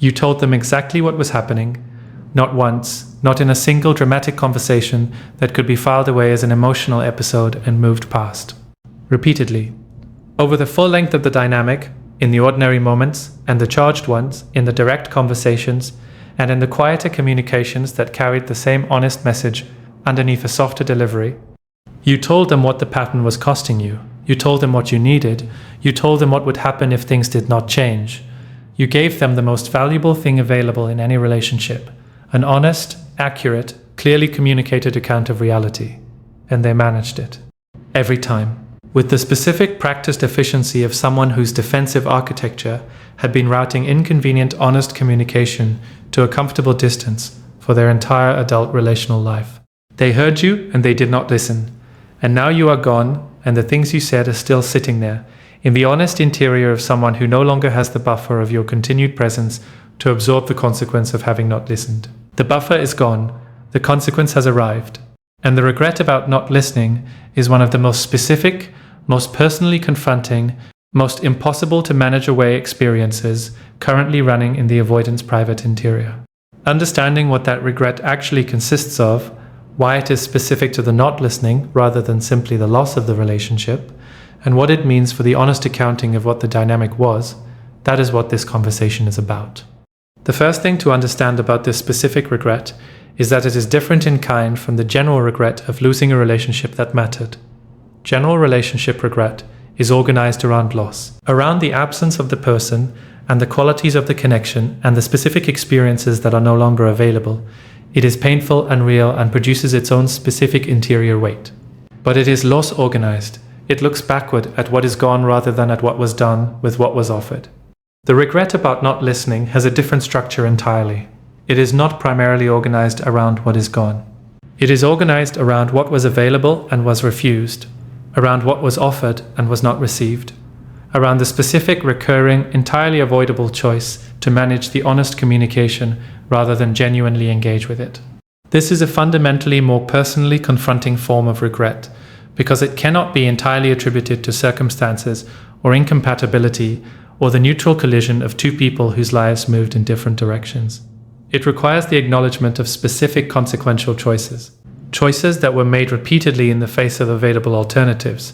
You told them exactly what was happening, not once, not in a single dramatic conversation that could be filed away as an emotional episode and moved past. Repeatedly. Over the full length of the dynamic, in the ordinary moments, and the charged ones, in the direct conversations, and in the quieter communications that carried the same honest message underneath a softer delivery. You told them what the pattern was costing you. You told them what you needed. You told them what would happen if things did not change. You gave them the most valuable thing available in any relationship, an honest, accurate, clearly communicated account of reality. And they managed it. Every time. With the specific practiced efficiency of someone whose defensive architecture had been routing inconvenient, honest communication to a comfortable distance for their entire adult relational life. They heard you and they did not listen. And now you are gone, and the things you said are still sitting there, in the honest interior of someone who no longer has the buffer of your continued presence to absorb the consequence of having not listened. The buffer is gone, the consequence has arrived, and the regret about not listening is one of the most specific, most personally confronting, most impossible to manage away experiences currently running in the avoidance private interior. Understanding what that regret actually consists of, why it is specific to the not listening rather than simply the loss of the relationship, and what it means for the honest accounting of what the dynamic was, that is what this conversation is about. The first thing to understand about this specific regret is that it is different in kind from the general regret of losing a relationship that mattered. General relationship regret is organized around loss, around the absence of the person and the qualities of the connection and the specific experiences that are no longer available. It is painful and real and produces its own specific interior weight. But it is loss organized. It looks backward at what is gone rather than at what was done with what was offered. The regret about not listening has a different structure entirely. It is not primarily organized around what is gone. It is organized around what was available and was refused, around what was offered and was not received, around the specific, recurring, entirely avoidable choice to manage the honest communication rather than genuinely engage with it. This is a fundamentally more personally confronting form of regret, because it cannot be entirely attributed to circumstances or incompatibility or the neutral collision of two people whose lives moved in different directions. It requires the acknowledgement of specific consequential choices. Choices that were made repeatedly in the face of available alternatives.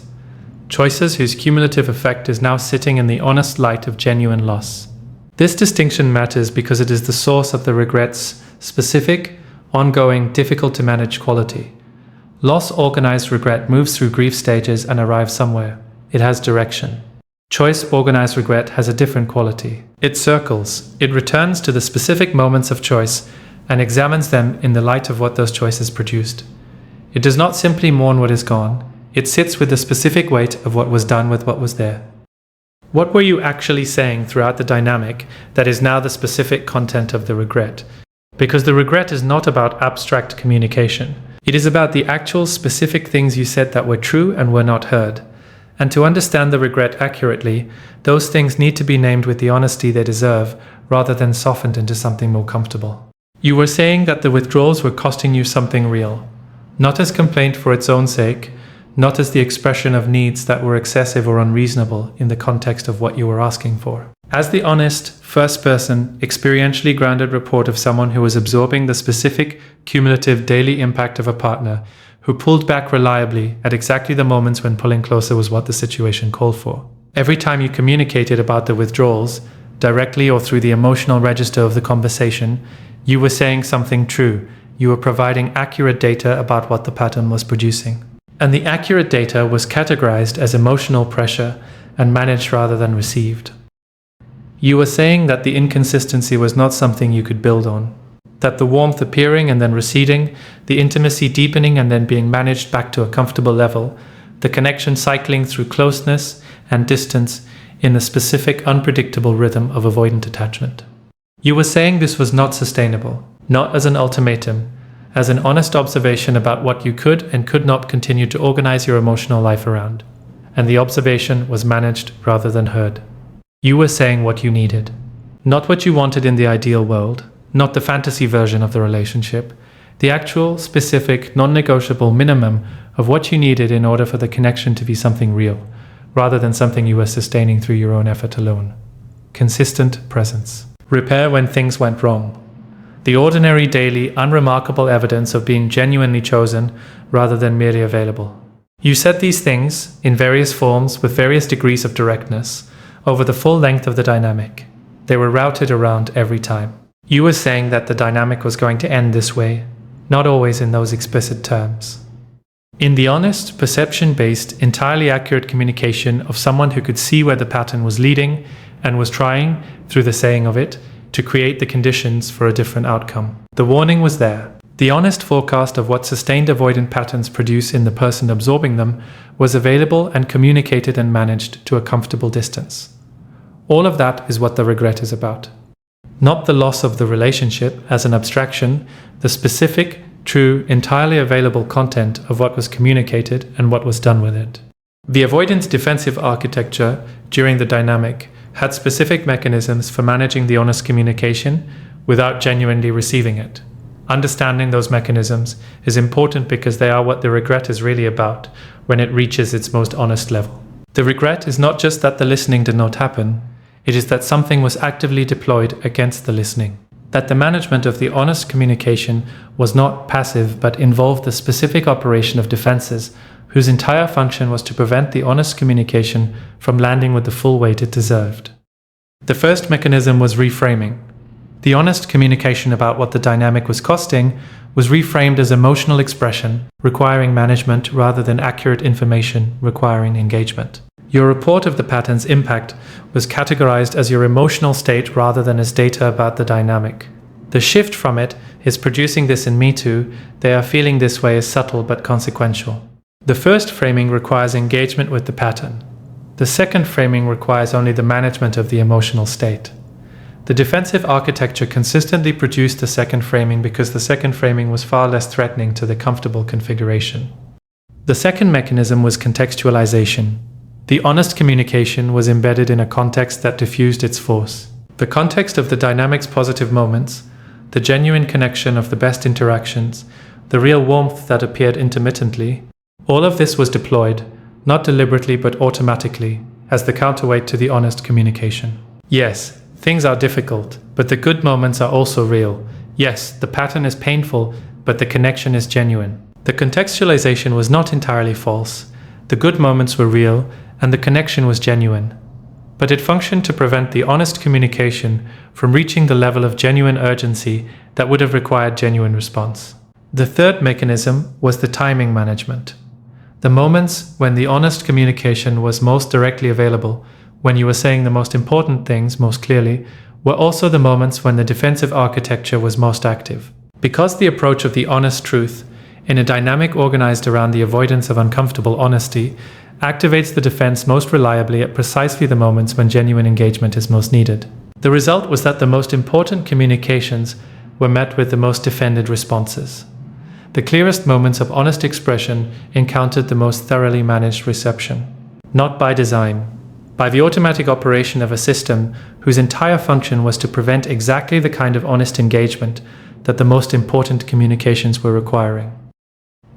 Choices whose cumulative effect is now sitting in the honest light of genuine loss. This distinction matters because it is the source of the regret's specific, ongoing, difficult to manage quality. Loss-organized regret moves through grief stages and arrives somewhere. It has direction. Choice-organized regret has a different quality. It circles. It returns to the specific moments of choice and examines them in the light of what those choices produced. It does not simply mourn what is gone. It sits with the specific weight of what was done with what was there. What were you actually saying throughout the dynamic that is now the specific content of the regret? Because the regret is not about abstract communication. It is about the actual specific things you said that were true and were not heard. And to understand the regret accurately, those things need to be named with the honesty they deserve, rather than softened into something more comfortable. You were saying that the withdrawals were costing you something real, not as complaint for its own sake, not as the expression of needs that were excessive or unreasonable in the context of what you were asking for. As the honest, first-person, experientially grounded report of someone who was absorbing the specific, cumulative daily impact of a partner who pulled back reliably at exactly the moments when pulling closer was what the situation called for. Every time you communicated about the withdrawals, directly or through the emotional register of the conversation, you were saying something true. You were providing accurate data about what the pattern was producing. And the accurate data was categorized as emotional pressure and managed rather than received. You were saying that the inconsistency was not something you could build on, that the warmth appearing and then receding, the intimacy deepening and then being managed back to a comfortable level, the connection cycling through closeness and distance in the specific unpredictable rhythm of avoidant attachment. You were saying this was not sustainable, not as an ultimatum, as an honest observation about what you could and could not continue to organize your emotional life around. And the observation was managed rather than heard. You were saying what you needed. Not what you wanted in the ideal world, not the fantasy version of the relationship, the actual, specific, non-negotiable minimum of what you needed in order for the connection to be something real, rather than something you were sustaining through your own effort alone. Consistent presence. repair when things went wrong. The ordinary, daily, unremarkable evidence of being genuinely chosen rather than merely available. You said these things, in various forms with various degrees of directness, over the full length of the dynamic. They were routed around every time. You were saying that the dynamic was going to end this way, not always in those explicit terms. In the honest, perception-based, entirely accurate communication of someone who could see where the pattern was leading and was trying, through the saying of it, to create the conditions for a different outcome. The warning was there. The honest forecast of what sustained avoidant patterns produce in the person absorbing them was available and communicated and managed to a comfortable distance. All of that is what the regret is about. Not the loss of the relationship as an abstraction, the specific, true, entirely available content of what was communicated and what was done with it. The avoidance defensive architecture during the dynamic had specific mechanisms for managing the honest communication without genuinely receiving it. Understanding those mechanisms is important because they are what the regret is really about when it reaches its most honest level. The regret is not just that the listening did not happen, it is that something was actively deployed against the listening. That the management of the honest communication was not passive but involved the specific operation of defenses whose entire function was to prevent the honest communication from landing with the full weight it deserved. The first mechanism was reframing. The honest communication about what the dynamic was costing was reframed as emotional expression, requiring management rather than accurate information requiring engagement. Your report of the pattern's impact was categorized as your emotional state rather than as data about the dynamic. The shift from it is producing this in me too, they are feeling this way is subtle but consequential. The first framing requires engagement with the pattern. The second framing requires only the management of the emotional state. The defensive architecture consistently produced the second framing because the second framing was far less threatening to the comfortable configuration. The second mechanism was contextualization. The honest communication was embedded in a context that diffused its force. The context of the dynamic's positive moments, the genuine connection of the best interactions, the real warmth that appeared intermittently, all of this was deployed, not deliberately but automatically, as the counterweight to the honest communication. Yes, things are difficult, but the good moments are also real. Yes, the pattern is painful, but the connection is genuine. The contextualization was not entirely false. The good moments were real, and the connection was genuine. But it functioned to prevent the honest communication from reaching the level of genuine urgency that would have required genuine response. The third mechanism was the timing management. The moments when the honest communication was most directly available, when you were saying the most important things most clearly, were also the moments when the defensive architecture was most active. Because the approach of the honest truth, in a dynamic organized around the avoidance of uncomfortable honesty, activates the defense most reliably at precisely the moments when genuine engagement is most needed. The result was that the most important communications were met with the most defended responses. The clearest moments of honest expression encountered the most thoroughly managed reception. Not by design, by the automatic operation of a system whose entire function was to prevent exactly the kind of honest engagement that the most important communications were requiring.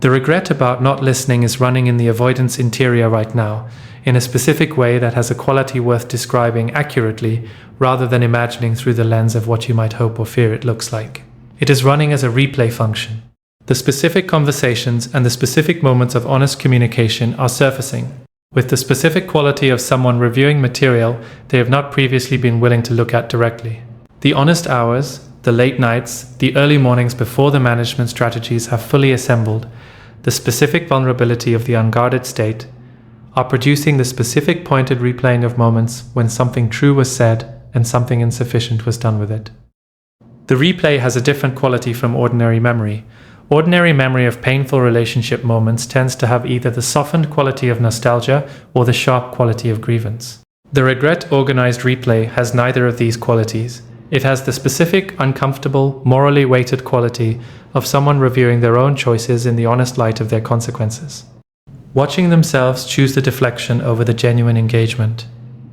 The regret about not listening is running in the avoidance interior right now, in a specific way that has a quality worth describing accurately rather than imagining through the lens of what you might hope or fear it looks like. It is running as a replay function. The specific conversations and the specific moments of honest communication are surfacing, with the specific quality of someone reviewing material they have not previously been willing to look at directly. The honest hours, the late nights, the early mornings before the management strategies have fully assembled, the specific vulnerability of the unguarded state, are producing the specific pointed replaying of moments when something true was said and something insufficient was done with it. The replay has a different quality from ordinary memory. Ordinary memory of painful relationship moments tends to have either the softened quality of nostalgia or the sharp quality of grievance. The regret organized replay has neither of these qualities. It has the specific, uncomfortable, morally weighted quality of someone reviewing their own choices in the honest light of their consequences. Watching themselves choose the deflection over the genuine engagement.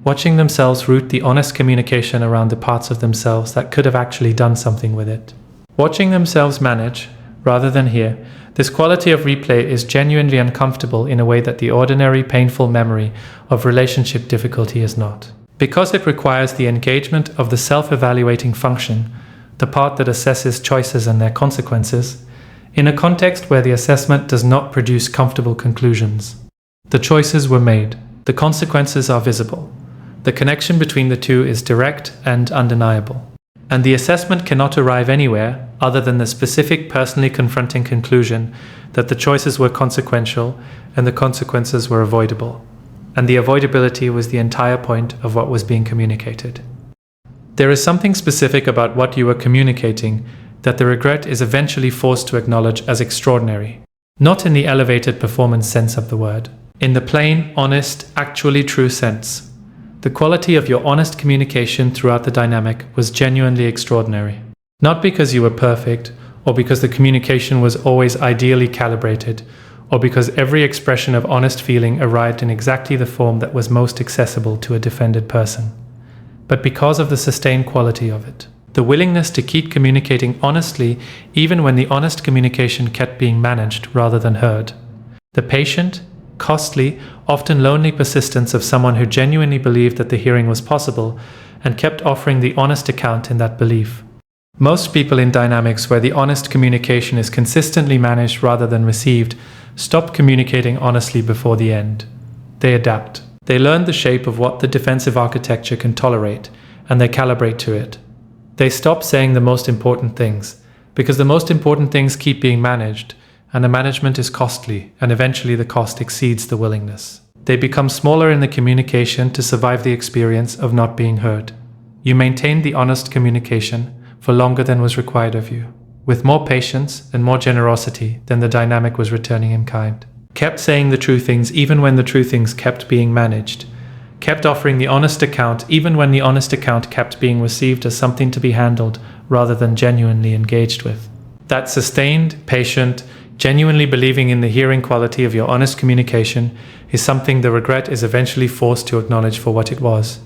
Watching themselves root the honest communication around the parts of themselves that could have actually done something with it. Watching themselves manage, rather than hear, this quality of replay is genuinely uncomfortable in a way that the ordinary painful memory of relationship difficulty is not. Because it requires the engagement of the self-evaluating function, the part that assesses choices and their consequences, in a context where the assessment does not produce comfortable conclusions. The choices were made. The consequences are visible. The connection between the two is direct and undeniable. And the assessment cannot arrive anywhere other than the specific personally confronting conclusion that the choices were consequential and the consequences were avoidable. And the avoidability was the entire point of what was being communicated. There is something specific about what you were communicating that the regret is eventually forced to acknowledge as extraordinary, not in the elevated performance sense of the word, in the plain, honest, actually true sense. The quality of your honest communication throughout the dynamic was genuinely extraordinary. Not because you were perfect, or because the communication was always ideally calibrated, or because every expression of honest feeling arrived in exactly the form that was most accessible to a defended person, but because of the sustained quality of it. The willingness to keep communicating honestly even when the honest communication kept being managed rather than heard. The patient, costly, often lonely persistence of someone who genuinely believed that the hearing was possible and kept offering the honest account in that belief. Most people in dynamics where the honest communication is consistently managed rather than received stop communicating honestly before the end. They adapt. They learn the shape of what the defensive architecture can tolerate, and they calibrate to it. They stop saying the most important things, because the most important things keep being managed, and the management is costly, and eventually the cost exceeds the willingness. They become smaller in the communication to survive the experience of not being heard. You maintained the honest communication for longer than was required of you, with more patience and more generosity than the dynamic was returning in kind. Kept saying the true things even when the true things kept being managed. Kept offering the honest account even when the honest account kept being received as something to be handled rather than genuinely engaged with. That sustained, patient, genuinely believing in the hearing quality of your honest communication is something the regret is eventually forced to acknowledge for what it was.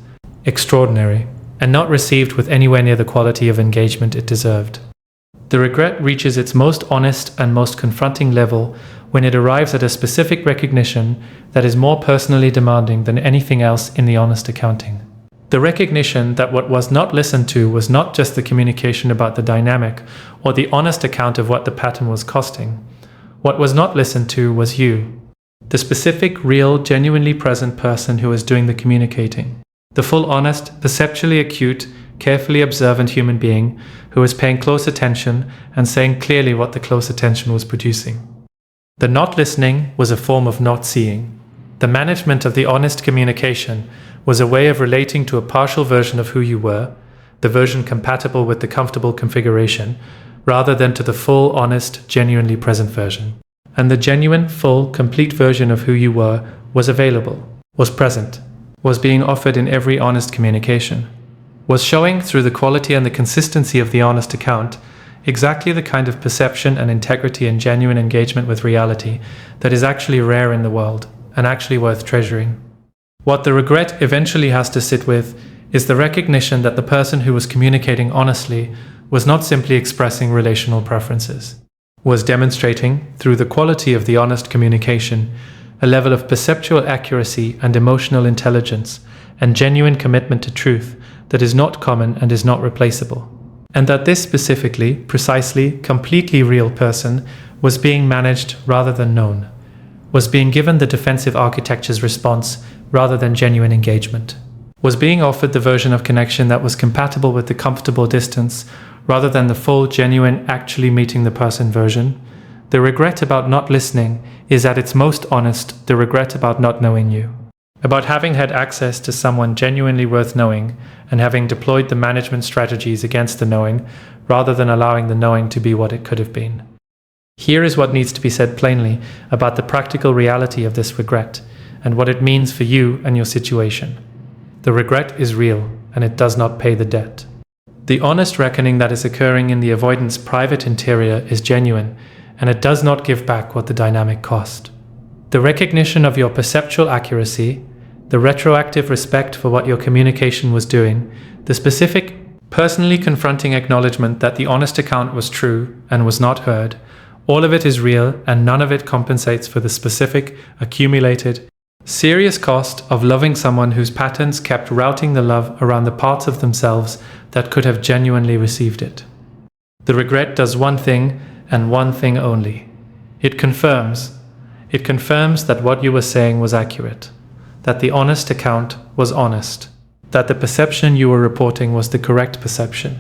Extraordinary, and not received with anywhere near the quality of engagement it deserved. The regret reaches its most honest and most confronting level when it arrives at a specific recognition that is more personally demanding than anything else in the honest accounting. The recognition that what was not listened to was not just the communication about the dynamic or the honest account of what the pattern was costing. What was not listened to was you, the specific, real, genuinely present person who was doing the communicating. The full, honest, perceptually acute, carefully observant human being who was paying close attention and saying clearly what the close attention was producing. The not listening was a form of not seeing. The management of the honest communication was a way of relating to a partial version of who you were, the version compatible with the comfortable configuration, rather than to the full, honest, genuinely present version. And the genuine, full, complete version of who you were was available, was present, was being offered in every honest communication, was showing through the quality and the consistency of the honest account exactly the kind of perception and integrity and genuine engagement with reality that is actually rare in the world and actually worth treasuring. What the regret eventually has to sit with is the recognition that the person who was communicating honestly was not simply expressing relational preferences, was demonstrating, through the quality of the honest communication, a level of perceptual accuracy and emotional intelligence and genuine commitment to truth that is not common and is not replaceable. And that this specifically, precisely, completely real person was being managed rather than known, was being given the defensive architecture's response rather than genuine engagement, was being offered the version of connection that was compatible with the comfortable distance rather than the full, genuine, actually meeting the person version. The regret about not listening is at its most honest the regret about not knowing you, about having had access to someone genuinely worth knowing and having deployed the management strategies against the knowing rather than allowing the knowing to be what it could have been. Here is what needs to be said plainly about the practical reality of this regret and what it means for you and your situation. The regret is real and it does not pay the debt. The honest reckoning that is occurring in the avoidance private interior is genuine and it does not give back what the dynamic cost. The recognition of your perceptual accuracy, the retroactive respect for what your communication was doing, the specific, personally confronting acknowledgement that the honest account was true and was not heard, all of it is real and none of it compensates for the specific, accumulated, Serious cost of loving someone whose patterns kept routing the love around the parts of themselves that could have genuinely received it. The regret does one thing and one thing only. It confirms that what you were saying was accurate, that the honest account was honest, that the perception you were reporting was the correct perception,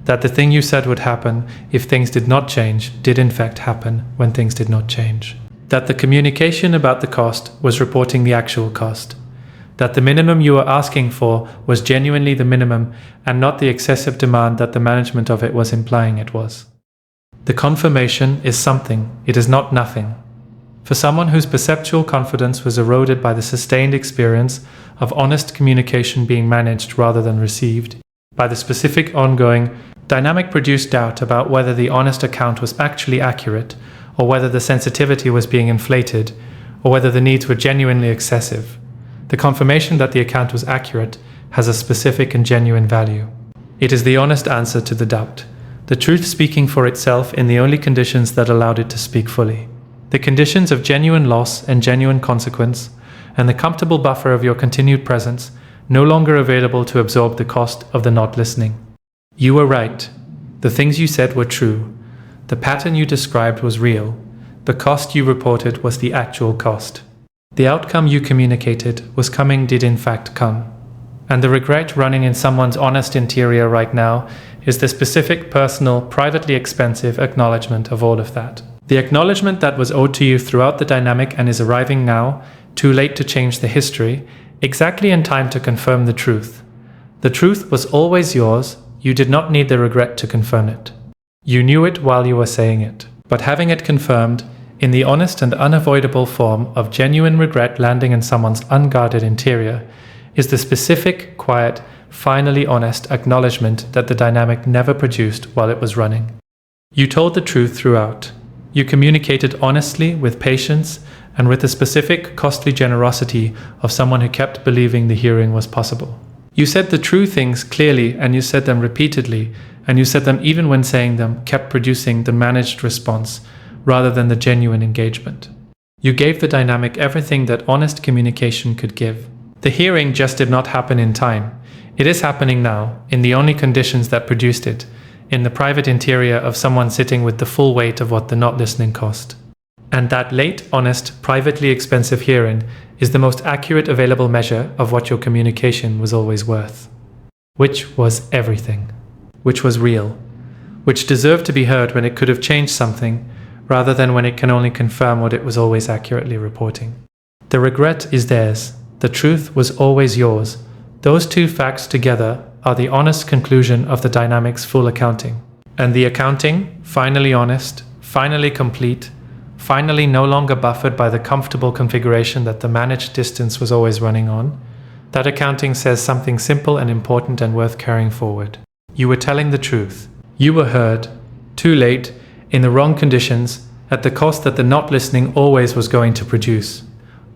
that the thing you said would happen if things did not change did in fact happen when things did not change, that the communication about the cost was reporting the actual cost, that the minimum you were asking for was genuinely the minimum and not the excessive demand that the management of it was implying it was. The confirmation is something, it is not nothing. For someone whose perceptual confidence was eroded by the sustained experience of honest communication being managed rather than received, by the specific ongoing dynamic produced doubt about whether the honest account was actually accurate, or whether the sensitivity was being inflated, or whether the needs were genuinely excessive. The confirmation that the account was accurate has a specific and genuine value. It is the honest answer to the doubt, the truth speaking for itself in the only conditions that allowed it to speak fully. The conditions of genuine loss and genuine consequence, and the comfortable buffer of your continued presence, no longer available to absorb the cost of the not listening. You were right. The things you said were true. The pattern you described was real. The cost you reported was the actual cost. The outcome you communicated was coming did in fact come. And the regret running in someone's honest interior right now is the specific, personal, privately expensive acknowledgement of all of that. The acknowledgement that was owed to you throughout the dynamic and is arriving now, too late to change the history, exactly in time to confirm the truth. The truth was always yours, you did not need the regret to confirm it. You knew it while you were saying it, but having it confirmed, in the honest and unavoidable form of genuine regret landing in someone's unguarded interior, is the specific, quiet, finally honest acknowledgement that the dynamic never produced while it was running. You told the truth throughout. You communicated honestly, with patience, and with the specific, costly generosity of someone who kept believing the hearing was possible. You said the true things clearly, and you said them repeatedly, and you said them even when saying them kept producing the managed response rather than the genuine engagement. You gave the dynamic everything that honest communication could give. The hearing just did not happen in time. It is happening now, in the only conditions that produced it, in the private interior of someone sitting with the full weight of what the not listening cost. And that late, honest, privately expensive hearing is the most accurate available measure of what your communication was always worth. Which was everything. Which was real. Which deserved to be heard when it could have changed something, rather than when it can only confirm what it was always accurately reporting. The regret is theirs. The truth was always yours. Those two facts together are the honest conclusion of the dynamic's full accounting. And the accounting, finally honest, finally complete, finally no longer buffered by the comfortable configuration that the managed distance was always running on, that accounting says something simple and important and worth carrying forward. You were telling the truth. You were heard, too late, in the wrong conditions, at the cost that the not listening always was going to produce.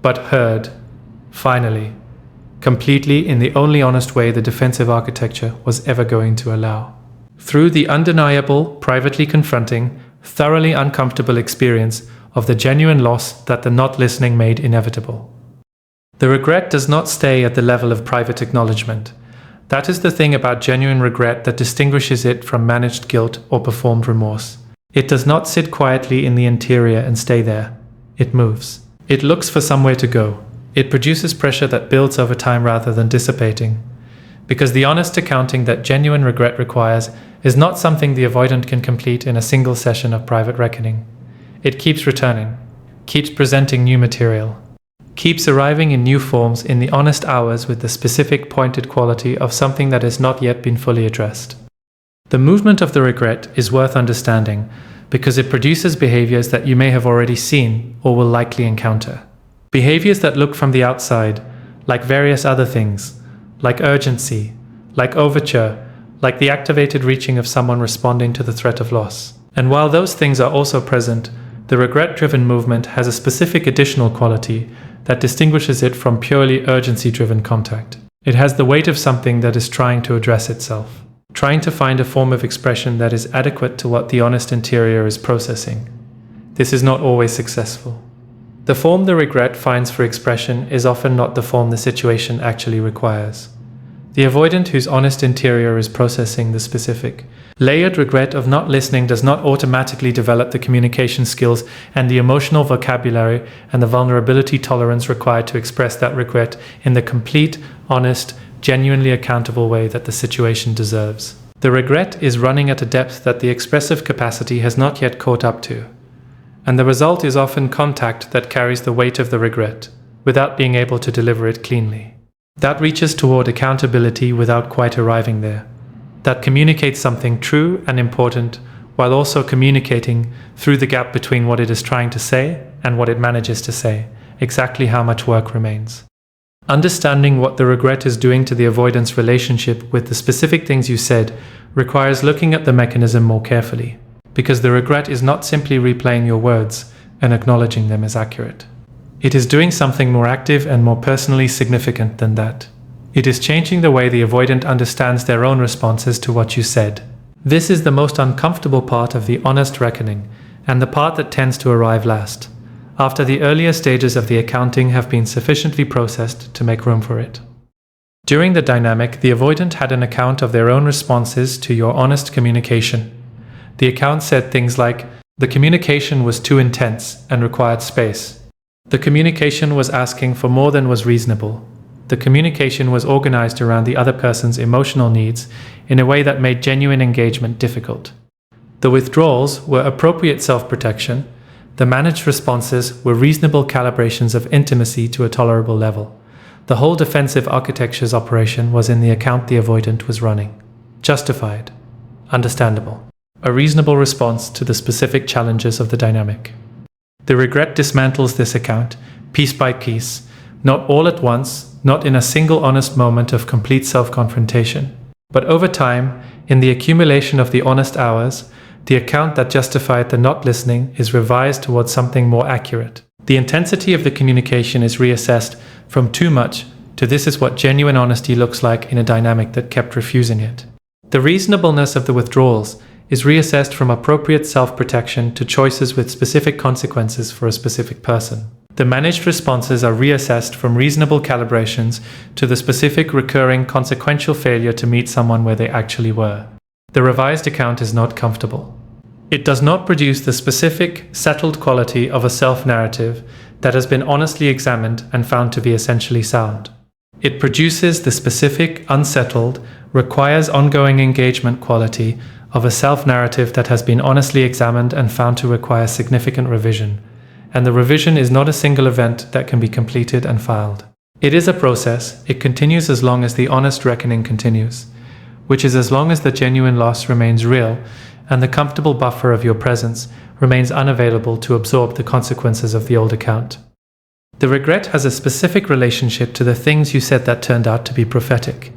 But heard, finally, completely in the only honest way the defensive architecture was ever going to allow. Through the undeniable, privately confronting, thoroughly uncomfortable experience of the genuine loss that the not listening made inevitable. The regret does not stay at the level of private acknowledgement. That is the thing about genuine regret that distinguishes it from managed guilt or performed remorse. It does not sit quietly in the interior and stay there. It moves. It looks for somewhere to go. It produces pressure that builds over time rather than dissipating. Because the honest accounting that genuine regret requires is not something the avoidant can complete in a single session of private reckoning. It keeps returning, keeps presenting new material, keeps arriving in new forms in the honest hours with the specific pointed quality of something that has not yet been fully addressed. The movement of the regret is worth understanding because it produces behaviors that you may have already seen or will likely encounter. Behaviors that look from the outside, like various other things, like urgency, like overture, like the activated reaching of someone responding to the threat of loss. And while those things are also present, the regret-driven movement has a specific additional quality that distinguishes it from purely urgency-driven contact. It has the weight of something that is trying to address itself, trying to find a form of expression that is adequate to what the honest interior is processing. This is not always successful. The form the regret finds for expression is often not the form the situation actually requires. The avoidant whose honest interior is processing the specific, layered regret of not listening does not automatically develop the communication skills and the emotional vocabulary and the vulnerability tolerance required to express that regret in the complete, honest, genuinely accountable way that the situation deserves. The regret is running at a depth that the expressive capacity has not yet caught up to. And the result is often contact that carries the weight of the regret, without being able to deliver it cleanly. That reaches toward accountability without quite arriving there. That communicates something true and important, while also communicating through the gap between what it is trying to say and what it manages to say, exactly how much work remains. Understanding what the regret is doing to the avoidance relationship with the specific things you said requires looking at the mechanism more carefully, because the regret is not simply replaying your words and acknowledging them as accurate. It is doing something more active and more personally significant than that. It is changing the way the avoidant understands their own responses to what you said. This is the most uncomfortable part of the honest reckoning, and the part that tends to arrive last, after the earlier stages of the accounting have been sufficiently processed to make room for it. During the dynamic, the avoidant had an account of their own responses to your honest communication. The account said things like, the communication was too intense and required space. The communication was asking for more than was reasonable. The communication was organized around the other person's emotional needs in a way that made genuine engagement difficult. The withdrawals were appropriate self-protection. The managed responses were reasonable calibrations of intimacy to a tolerable level. The whole defensive architecture's operation was in the account the avoidant was running. Justified. Understandable. A reasonable response to the specific challenges of the dynamic. The regret dismantles this account, piece by piece, not all at once, not in a single honest moment of complete self-confrontation, but over time, in the accumulation of the honest hours, the account that justified the not listening is revised towards something more accurate. The intensity of the communication is reassessed from too much to this is what genuine honesty looks like in a dynamic that kept refusing it. The reasonableness of the withdrawals is reassessed from appropriate self-protection to choices with specific consequences for a specific person. The managed responses are reassessed from reasonable calibrations to the specific recurring consequential failure to meet someone where they actually were. The revised account is not comfortable. It does not produce the specific, settled quality of a self-narrative that has been honestly examined and found to be essentially sound. It produces the specific, unsettled, requires ongoing engagement quality of a self-narrative that has been honestly examined and found to require significant revision. And the revision is not a single event that can be completed and filed. It is a process. It continues as long as the honest reckoning continues, which is as long as the genuine loss remains real and the comfortable buffer of your presence remains unavailable to absorb the consequences of the old account. The regret has a specific relationship to the things you said that turned out to be prophetic,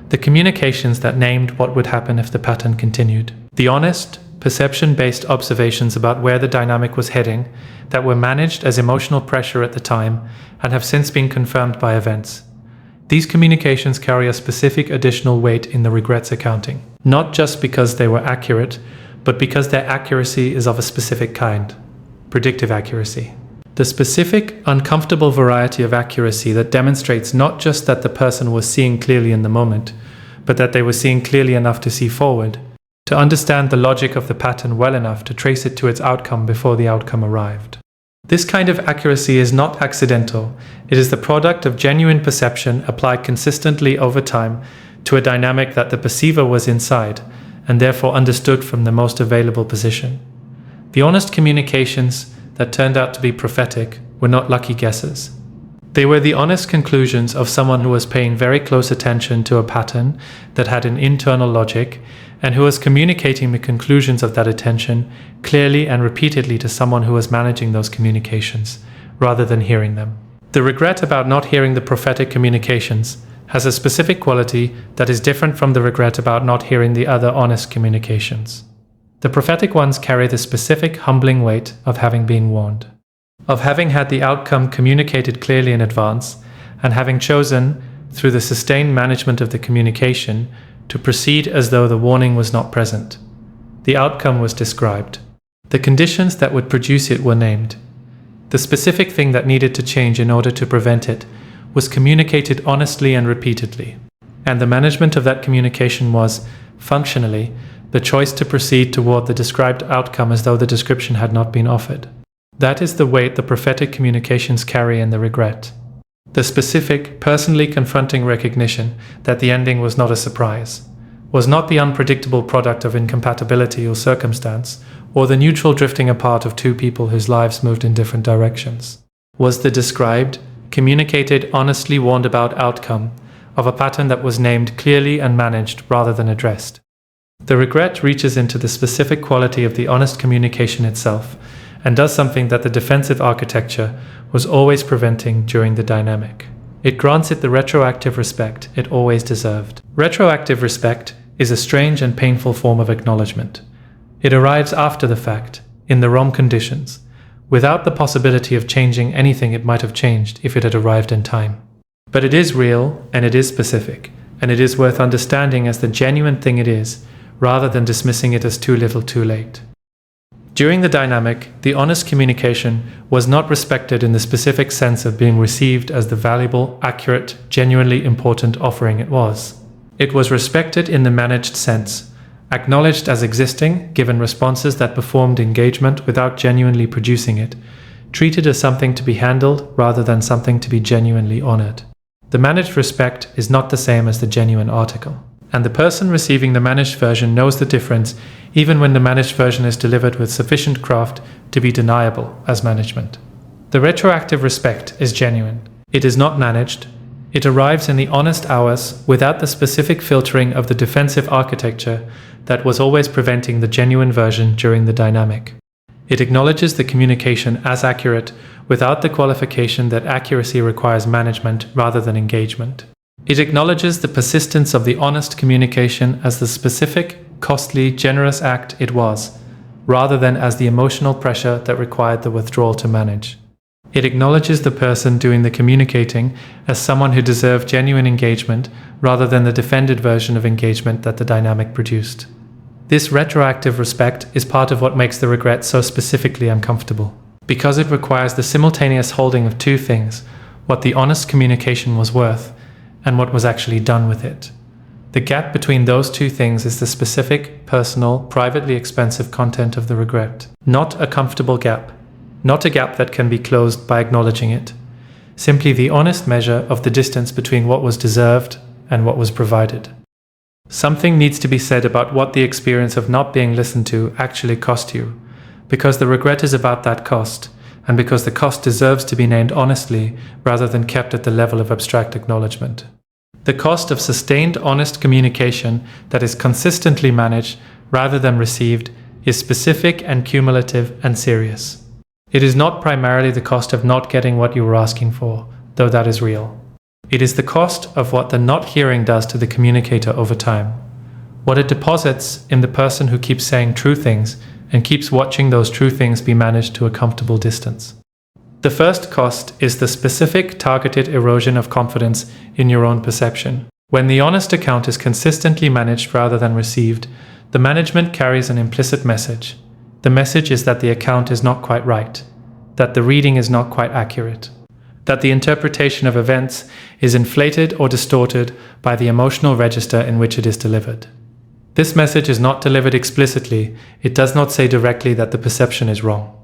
the communications that named what would happen if the pattern continued. The honest, perception-based observations about where the dynamic was heading that were managed as emotional pressure at the time and have since been confirmed by events. These communications carry a specific additional weight in the regrets accounting, not just because they were accurate, but because their accuracy is of a specific kind, predictive accuracy. The specific, uncomfortable variety of accuracy that demonstrates not just that the person was seeing clearly in the moment, but that they were seeing clearly enough to see forward, to understand the logic of the pattern well enough to trace it to its outcome before the outcome arrived. This kind of accuracy is not accidental. It is the product of genuine perception applied consistently over time to a dynamic that the perceiver was inside, and therefore understood from the most available position. The honest communications that turned out to be prophetic were not lucky guesses. They were the honest conclusions of someone who was paying very close attention to a pattern that had an internal logic and who was communicating the conclusions of that attention clearly and repeatedly to someone who was managing those communications, rather than hearing them. The regret about not hearing the prophetic communications has a specific quality that is different from the regret about not hearing the other honest communications. The prophetic ones carry the specific humbling weight of having been warned, of having had the outcome communicated clearly in advance, and having chosen, through the sustained management of the communication, to proceed as though the warning was not present. The outcome was described. The conditions that would produce it were named. The specific thing that needed to change in order to prevent it was communicated honestly and repeatedly. And the management of that communication was, functionally, the choice to proceed toward the described outcome as though the description had not been offered. That is the weight the prophetic communications carry in the regret. The specific, personally confronting recognition that the ending was not a surprise, was not the unpredictable product of incompatibility or circumstance, or the neutral drifting apart of two people whose lives moved in different directions, was the described, communicated, honestly warned about outcome of a pattern that was named clearly and managed rather than addressed. The regret reaches into the specific quality of the honest communication itself and does something that the defensive architecture was always preventing during the dynamic. It grants it the retroactive respect it always deserved. Retroactive respect is a strange and painful form of acknowledgement. It arrives after the fact, in the wrong conditions, without the possibility of changing anything it might have changed if it had arrived in time. But it is real, and it is specific, and it is worth understanding as the genuine thing it is, rather than dismissing it as too little too late. During the dynamic, the honest communication was not respected in the specific sense of being received as the valuable, accurate, genuinely important offering it was. It was respected in the managed sense, acknowledged as existing, given responses that performed engagement without genuinely producing it, treated as something to be handled rather than something to be genuinely honored. The managed respect is not the same as the genuine article. And the person receiving the managed version knows the difference even when the managed version is delivered with sufficient craft to be deniable as management. The retroactive respect is genuine. It is not managed. It arrives in the honest hours without the specific filtering of the defensive architecture that was always preventing the genuine version during the dynamic. It acknowledges the communication as accurate without the qualification that accuracy requires management rather than engagement. It acknowledges the persistence of the honest communication as the specific, costly, generous act it was, rather than as the emotional pressure that required the withdrawal to manage. It acknowledges the person doing the communicating as someone who deserved genuine engagement rather than the defended version of engagement that the dynamic produced. This retroactive respect is part of what makes the regret so specifically uncomfortable, because it requires the simultaneous holding of two things: what the honest communication was worth and what was actually done with it. The gap between those two things is the specific, personal, privately expensive content of the regret. Not a comfortable gap. Not a gap that can be closed by acknowledging it. Simply the honest measure of the distance between what was deserved and what was provided. Something needs to be said about what the experience of not being listened to actually cost you, because the regret is about that cost, and because the cost deserves to be named honestly rather than kept at the level of abstract acknowledgement. The cost of sustained honest communication that is consistently managed rather than received is specific and cumulative and serious. It is not primarily the cost of not getting what you were asking for, though that is real. It is the cost of what the not hearing does to the communicator over time, what it deposits in the person who keeps saying true things and keeps watching those true things be managed to a comfortable distance. The first cost is the specific, targeted erosion of confidence in your own perception. When the honest account is consistently managed rather than received, the management carries an implicit message. The message is that the account is not quite right, that the reading is not quite accurate, that the interpretation of events is inflated or distorted by the emotional register in which it is delivered. This message is not delivered explicitly. It does not say directly that the perception is wrong.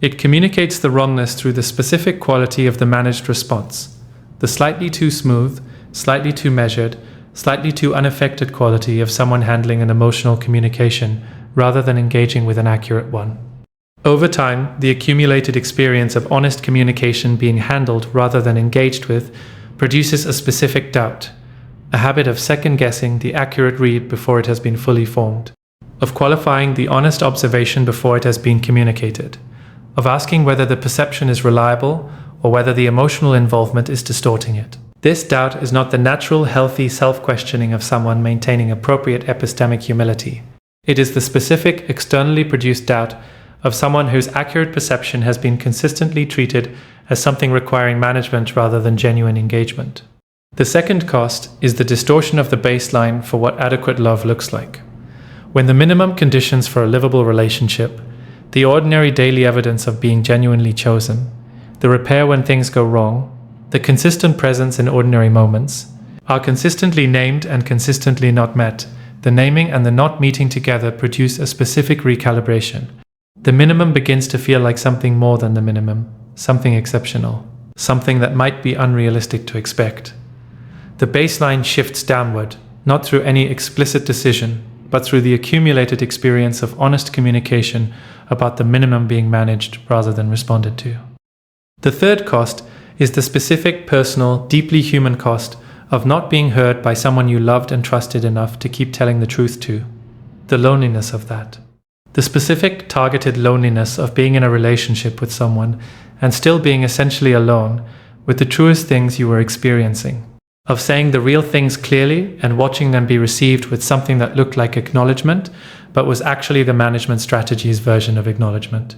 It communicates the wrongness through the specific quality of the managed response, the slightly too smooth, slightly too measured, slightly too unaffected quality of someone handling an emotional communication rather than engaging with an accurate one. Over time, the accumulated experience of honest communication being handled rather than engaged with produces a specific doubt, a habit of second-guessing the accurate read before it has been fully formed, of qualifying the honest observation before it has been communicated, of asking whether the perception is reliable or whether the emotional involvement is distorting it. This doubt is not the natural, healthy self-questioning of someone maintaining appropriate epistemic humility. It is the specific, externally produced doubt of someone whose accurate perception has been consistently treated as something requiring management rather than genuine engagement. The second cost is the distortion of the baseline for what adequate love looks like. When the minimum conditions for a livable relationship, the ordinary daily evidence of being genuinely chosen, the repair when things go wrong, the consistent presence in ordinary moments, are consistently named and consistently not met. The naming and the not meeting together produce a specific recalibration. The minimum begins to feel like something more than the minimum, something exceptional, something that might be unrealistic to expect. The baseline shifts downward, not through any explicit decision, but through the accumulated experience of honest communication about the minimum being managed rather than responded to. The third cost is the specific, personal, deeply human cost of not being heard by someone you loved and trusted enough to keep telling the truth to. The loneliness of that. The specific, targeted loneliness of being in a relationship with someone and still being essentially alone with the truest things you were experiencing. Of saying the real things clearly and watching them be received with something that looked like acknowledgement, but was actually the management strategy's version of acknowledgement.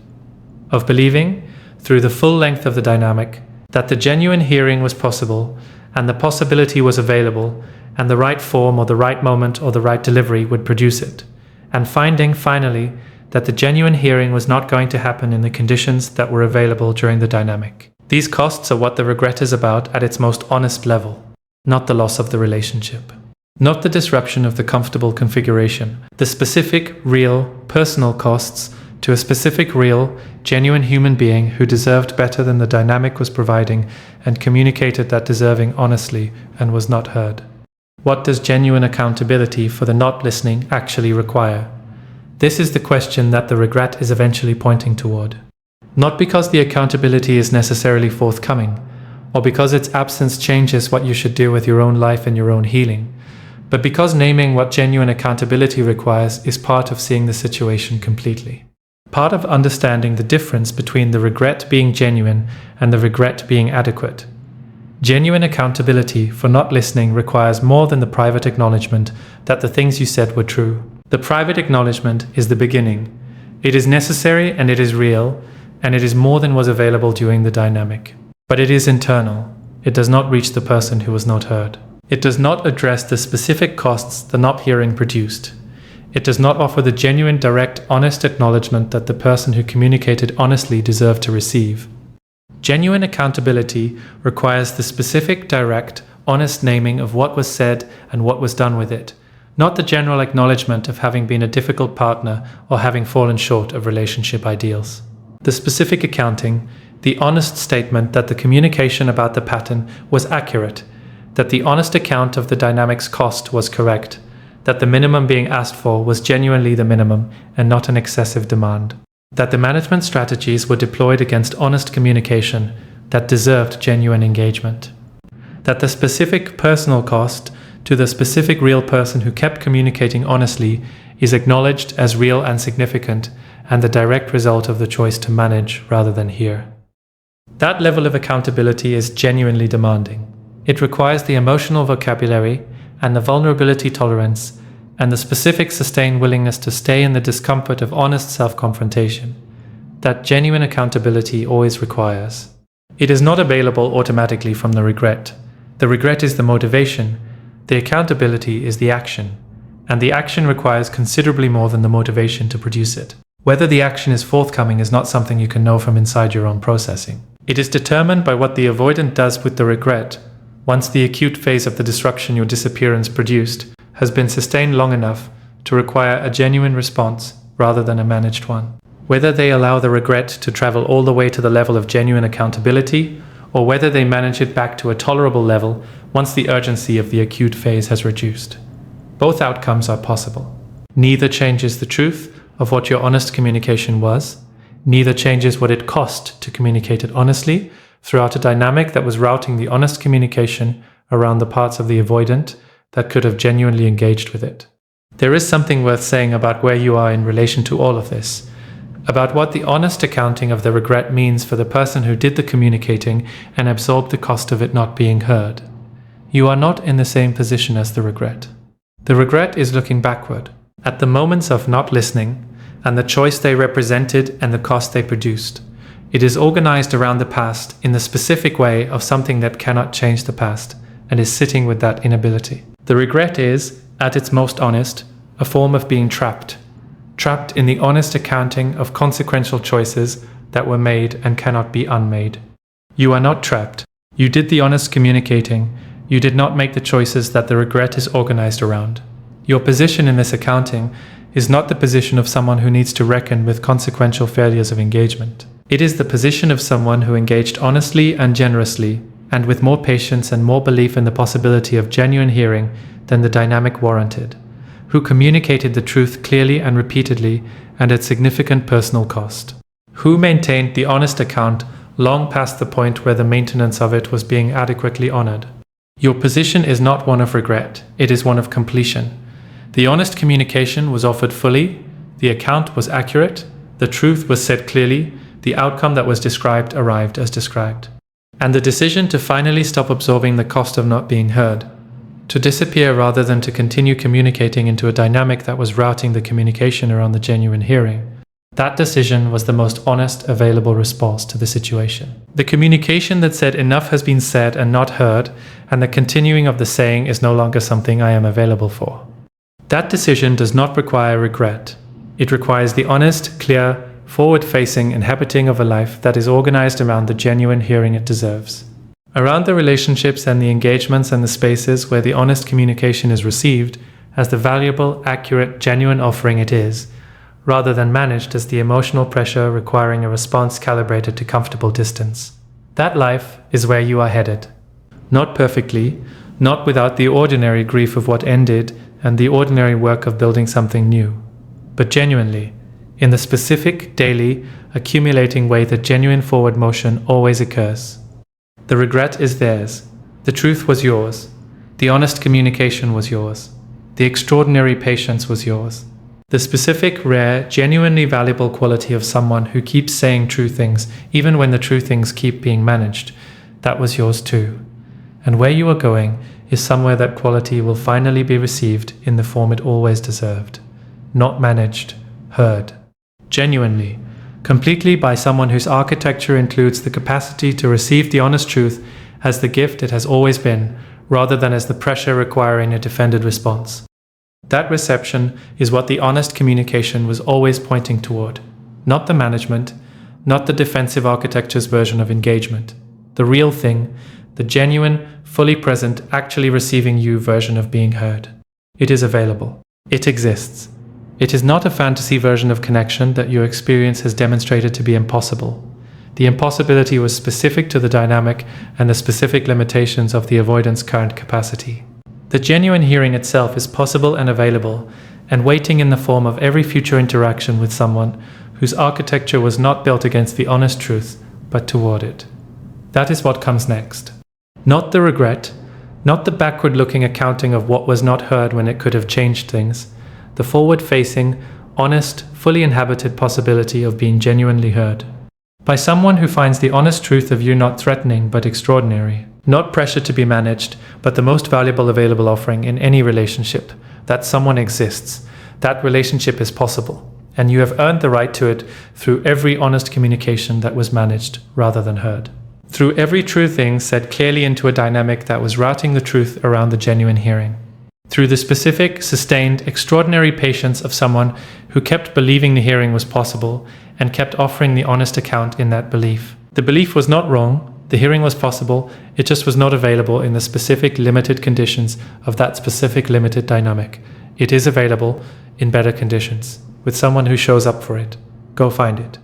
Of believing, through the full length of the dynamic, that the genuine hearing was possible, and the possibility was available, and the right form or the right moment or the right delivery would produce it. And finding, finally, that the genuine hearing was not going to happen in the conditions that were available during the dynamic. These costs are what the regret is about at its most honest level, not the loss of the relationship, not the disruption of the comfortable configuration, the specific, real, personal costs to a specific, real, genuine human being who deserved better than the dynamic was providing and communicated that deserving honestly and was not heard. What does genuine accountability for the not listening actually require? This is the question that the regret is eventually pointing toward. Not because the accountability is necessarily forthcoming, or because its absence changes what you should do with your own life and your own healing, but because naming what genuine accountability requires is part of seeing the situation completely. Part of understanding the difference between the regret being genuine and the regret being adequate. Genuine accountability for not listening requires more than the private acknowledgement that the things you said were true. The private acknowledgement is the beginning. It is necessary and it is real, and it is more than was available during the dynamic. But it is internal. It does not reach the person who was not heard. It does not address the specific costs the not hearing produced. It does not offer the genuine, direct, honest acknowledgement that the person who communicated honestly deserved to receive. Genuine accountability requires the specific, direct, honest naming of what was said and what was done with it, not the general acknowledgement of having been a difficult partner or having fallen short of relationship ideals. The specific accounting, the honest statement that the communication about the pattern was accurate, that the honest account of the dynamic's cost was correct, that the minimum being asked for was genuinely the minimum and not an excessive demand, that the management strategies were deployed against honest communication that deserved genuine engagement, that the specific personal cost to the specific real person who kept communicating honestly is acknowledged as real and significant and the direct result of the choice to manage rather than hear. That level of accountability is genuinely demanding. It requires the emotional vocabulary and the vulnerability tolerance and the specific sustained willingness to stay in the discomfort of honest self-confrontation that genuine accountability always requires. It is not available automatically from the regret. The regret is the motivation, the accountability is the action, and the action requires considerably more than the motivation to produce it. Whether the action is forthcoming is not something you can know from inside your own processing. It is determined by what the avoidant does with the regret once the acute phase of the disruption your disappearance produced has been sustained long enough to require a genuine response rather than a managed one. Whether they allow the regret to travel all the way to the level of genuine accountability, or whether they manage it back to a tolerable level once the urgency of the acute phase has reduced. Both outcomes are possible. Neither changes the truth of what your honest communication was, neither changes what it cost to communicate it honestly throughout a dynamic that was routing the honest communication around the parts of the avoidant that could have genuinely engaged with it. There is something worth saying about where you are in relation to all of this, about what the honest accounting of the regret means for the person who did the communicating and absorbed the cost of it not being heard. You are not in the same position as the regret. The regret is looking backward, at the moments of not listening, and the choice they represented and the cost they produced. It is organized around the past in the specific way of something that cannot change the past, and is sitting with that inability. The regret is, at its most honest, a form of being trapped in the honest accounting of consequential choices that were made and cannot be unmade. You are not trapped. You did the honest communicating. You did not make the choices that the regret is organized around. Your position in this accounting is not the position of someone who needs to reckon with consequential failures of engagement. It is the position of someone who engaged honestly and generously, and with more patience and more belief in the possibility of genuine hearing than the dynamic warranted, who communicated the truth clearly and repeatedly and at significant personal cost, who maintained the honest account long past the point where the maintenance of it was being adequately honored. Your position is not one of regret, it is one of completion. The honest communication was offered fully, the account was accurate, the truth was said clearly, the outcome that was described arrived as described. And the decision to finally stop absorbing the cost of not being heard, to disappear rather than to continue communicating into a dynamic that was routing the communication around the genuine hearing, that decision was the most honest available response to the situation. The communication that said enough has been said and not heard, and the continuing of the saying is no longer something I am available for. That decision does not require regret. It requires the honest, clear, forward-facing inhabiting of a life that is organized around the genuine hearing it deserves. Around the relationships and the engagements and the spaces where the honest communication is received as the valuable, accurate, genuine offering it is, rather than managed as the emotional pressure requiring a response calibrated to comfortable distance. That life is where you are headed. Not perfectly, not without the ordinary grief of what ended and the ordinary work of building something new, but genuinely, in the specific, daily, accumulating way that genuine forward motion always occurs. The regret is theirs. The truth was yours. The honest communication was yours. The extraordinary patience was yours. The specific, rare, genuinely valuable quality of someone who keeps saying true things, even when the true things keep being managed, that was yours too. And where you are going is somewhere that quality will finally be received in the form it always deserved. Not managed, heard. Genuinely, completely by someone whose architecture includes the capacity to receive the honest truth as the gift it has always been, rather than as the pressure requiring a defended response. That reception is what the honest communication was always pointing toward, not the management, not the defensive architecture's version of engagement. The real thing, the genuine, fully present, actually receiving you version of being heard. It is available. It exists. It is not a fantasy version of connection that your experience has demonstrated to be impossible. The impossibility was specific to the dynamic and the specific limitations of the avoidance current capacity. The genuine hearing itself is possible and available, and waiting in the form of every future interaction with someone whose architecture was not built against the honest truth, but toward it. That is what comes next. Not the regret, not the backward-looking accounting of what was not heard when it could have changed things, the forward-facing, honest, fully inhabited possibility of being genuinely heard. By someone who finds the honest truth of you not threatening but extraordinary. Not pressure to be managed, but the most valuable available offering in any relationship. That someone exists. That relationship is possible. And you have earned the right to it through every honest communication that was managed rather than heard. Through every true thing said clearly into a dynamic that was routing the truth around the genuine hearing. Through the specific, sustained, extraordinary patience of someone who kept believing the hearing was possible and kept offering the honest account in that belief. The belief was not wrong, the hearing was possible, it just was not available in the specific limited conditions of that specific limited dynamic. It is available in better conditions, with someone who shows up for it. Go find it.